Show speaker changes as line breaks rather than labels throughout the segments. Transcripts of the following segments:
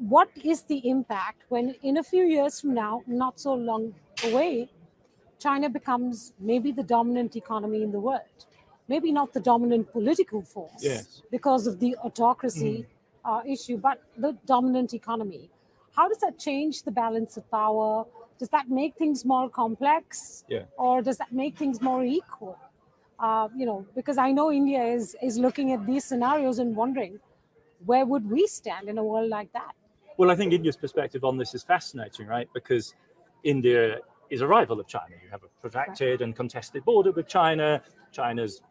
what is the impact when in a few years from now, not so long away, China becomes maybe the dominant economy in the world, maybe not the dominant political force
Yes.
because of the autocracy issue, but the dominant economy. How does that change the balance of power? Does that make things more complex,
Yeah.
or does that make things more equal? Because I know India is looking at these scenarios and wondering, where would we stand in a world like that?
Well, I think India's perspective on this is fascinating, right? Because India is a rival of China. You have a protracted and contested border with China. China's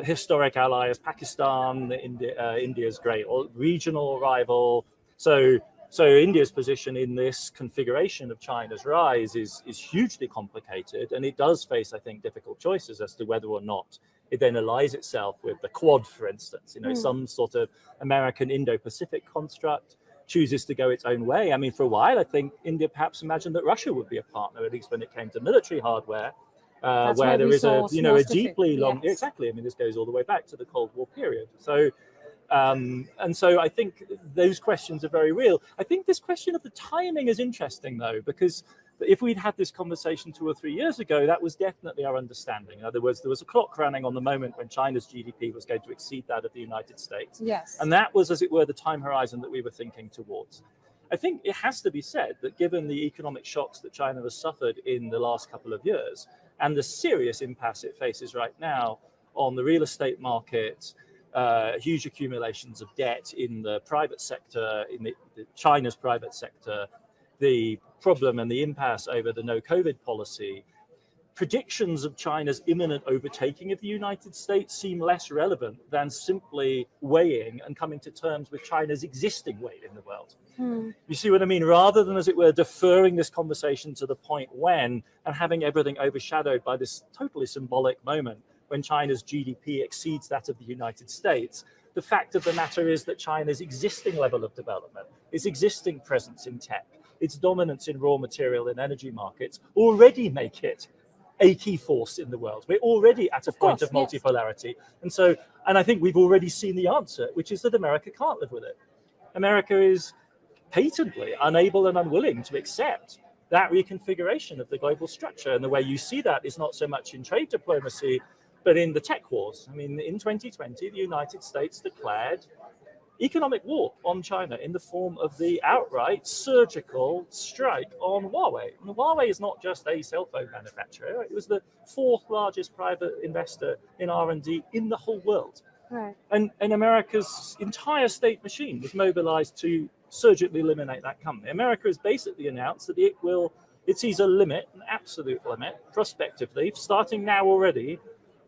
historic ally is Pakistan. India's great regional rival. So India's position in this configuration of China's rise is hugely complicated, and it does face, I think, difficult choices as to whether or not it then allies itself with the Quad, for instance, some sort of American Indo-Pacific construct, chooses to go its own way. I mean, for a while, I think India perhaps imagined that Russia would be a partner, at least when it came to military hardware, where there is a deeply long,
yes.
exactly. I mean, this goes all the way back to the Cold War period. So, and so I think those questions are very real. I think this question of the timing is interesting, though, because if we'd had this conversation 2 or 3 years ago, that was definitely our understanding. In other words, there was a clock running on the moment when China's GDP was going to exceed that of the United States.
Yes.
And that was, as it were, the time horizon that we were thinking towards. I think it has to be said that given the economic shocks that China has suffered in the last couple of years and the serious impasse it faces right now on the real estate market, huge accumulations of debt in the private sector, in the China's private sector, the problem and the impasse over the no COVID policy, predictions of China's imminent overtaking of the United States seem less relevant than simply weighing and coming to terms with China's existing weight in the world. You see what I mean? Rather than, as it were, deferring this conversation to the point when and having everything overshadowed by this totally symbolic moment when China's GDP exceeds that of the United States, the fact of the matter is that China's existing level of development, its existing presence in tech, its dominance in raw material and energy markets already make it a key force in the world. We're already at a point of multipolarity. Yes. And I think we've already seen the answer, which is that America can't live with it. America is patently unable and unwilling to accept that reconfiguration of the global structure. And the way you see that is not so much in trade diplomacy, but in the tech wars. I mean, in 2020, the United States declared economic war on China in the form of the outright surgical strike on Huawei. And Huawei is not just a cell phone manufacturer. It was the 4th largest private investor in R&D in the whole world.
Right.
And America's entire state machine was mobilized to surgically eliminate that company. America has basically announced that it sees a limit, an absolute limit, prospectively, starting now already,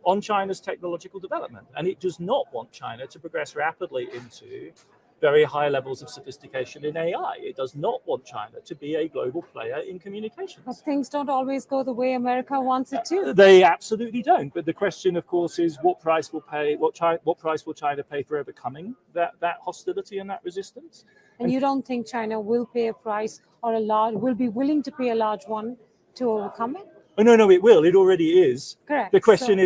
on China's technological development. And it does not want China to progress rapidly into very high levels of sophistication in AI. It does not want China to be a global player in communications.
But things don't always go the way America wants it to.
They absolutely don't. But the question, of course, is what price will China pay for overcoming that hostility and that resistance?
And you don't think China will pay a price or will be willing to pay a large one to overcome it?
Oh, no, it will. It already is.
Correct.
The question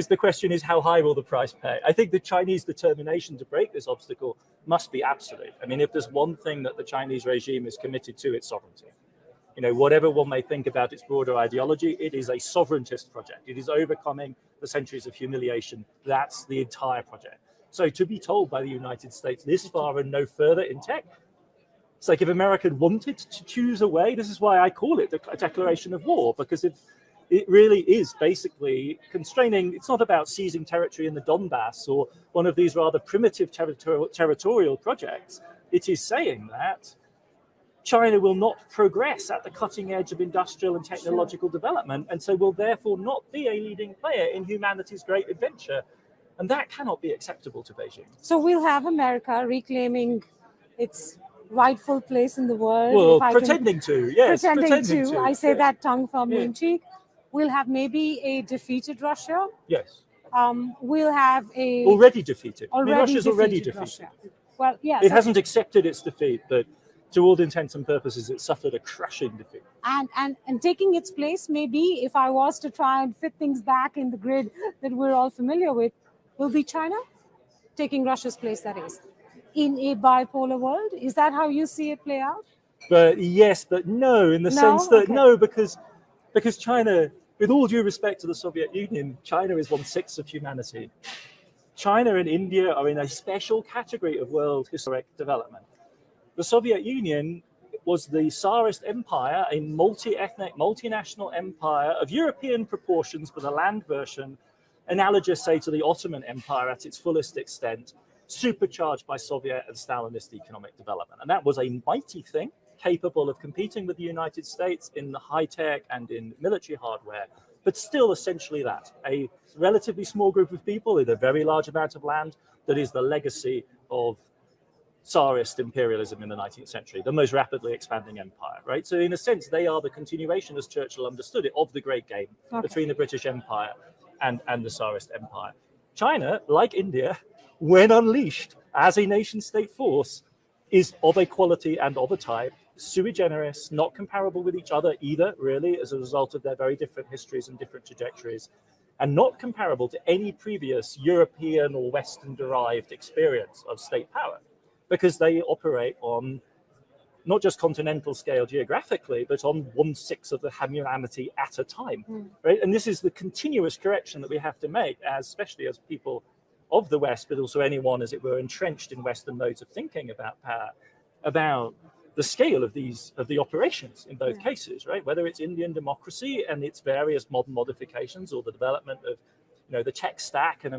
is how high will the price pay? I think the Chinese determination to break this obstacle must be absolute. I mean, if there's one thing that the Chinese regime is committed to, it's sovereignty. Whatever one may think about its broader ideology, it is a sovereigntist project. It is overcoming the centuries of humiliation. That's the entire project. So to be told by the United States this far and no further in tech, it's like if America wanted to choose a way, this is why I call it a declaration of war, because if it really is basically constraining. It's not about seizing territory in the Donbass or one of these rather primitive territorial projects. It is saying that China will not progress at the cutting edge of industrial and technological development, and so will therefore not be a leading player in humanity's great adventure. And that cannot be acceptable to Beijing.
So we'll have America reclaiming its rightful place in the world.
Well, pretending to.
I say that tongue firmly in cheek. We'll have maybe a defeated Russia.
Yes.
We'll have a...
Already defeated. Russia's already defeated.
Russia. Well, yes.
It hasn't accepted its defeat, but to all intents and purposes, it suffered a crushing defeat.
And taking its place, maybe, if I was to try and fit things back in the grid that we're all familiar with, will be China? Taking Russia's place, that is. in a bipolar world? Is that how you see it play out?
But yes, but no, in the
No?
sense that
Okay.
no, because China, with all due respect to the Soviet Union, China is 1/6 of humanity. China and India are in a special category of world historic development. The Soviet Union was the Tsarist empire, a multi-ethnic, multinational empire of European proportions, but a land version, analogous, say, to the Ottoman Empire at its fullest extent, supercharged by Soviet and Stalinist economic development. And that was a mighty thing, capable of competing with the United States in the high tech and in military hardware, but still essentially that, a relatively small group of people in a very large amount of land that is the legacy of Tsarist imperialism in the 19th century, the most rapidly expanding empire, right? So in a sense, they are the continuation, as Churchill understood it, of the great game between the British Empire and the Tsarist empire. China, like India, when unleashed as a nation-state force, is of a quality and of a type, sui generis, not comparable with each other either, really, as a result of their very different histories and different trajectories, and not comparable to any previous European or Western-derived experience of state power, because they operate on not just continental scale geographically, but on 1/6 of the humanity at a time, right? And this is the continuous correction that we have to make, especially as people of the West, but also anyone, as it were, entrenched in Western modes of thinking about power, about the scale of the operations in both cases, right? Whether it's Indian democracy and its various modern modifications, or the development of, the tech stack and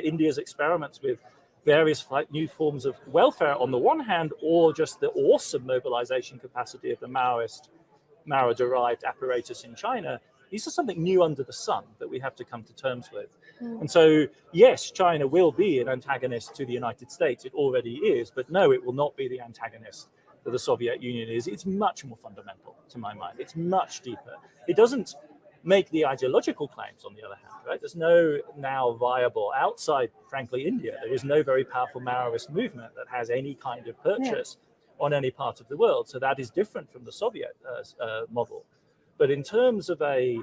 India's experiments with various new forms of welfare on the one hand, or just the awesome mobilization capacity of the Mao-derived apparatus in China. These are something new under the sun that we have to come to terms with. And so, yes, China will be an antagonist to the United States. It already is, but no, it will not be the antagonist that the Soviet Union is. It's much more fundamental, to my mind. It's much deeper. It doesn't make the ideological claims, on the other hand, right? There's no now viable, outside, frankly, India, there is no very powerful Maoist movement that has any kind of purchase on any part of the world. So that is different from the Soviet model. But in terms of a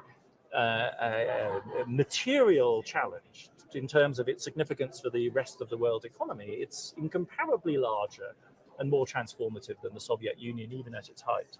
material challenge, in terms of its significance for the rest of the world economy, it's incomparably larger and more transformative than the Soviet Union, even at its height.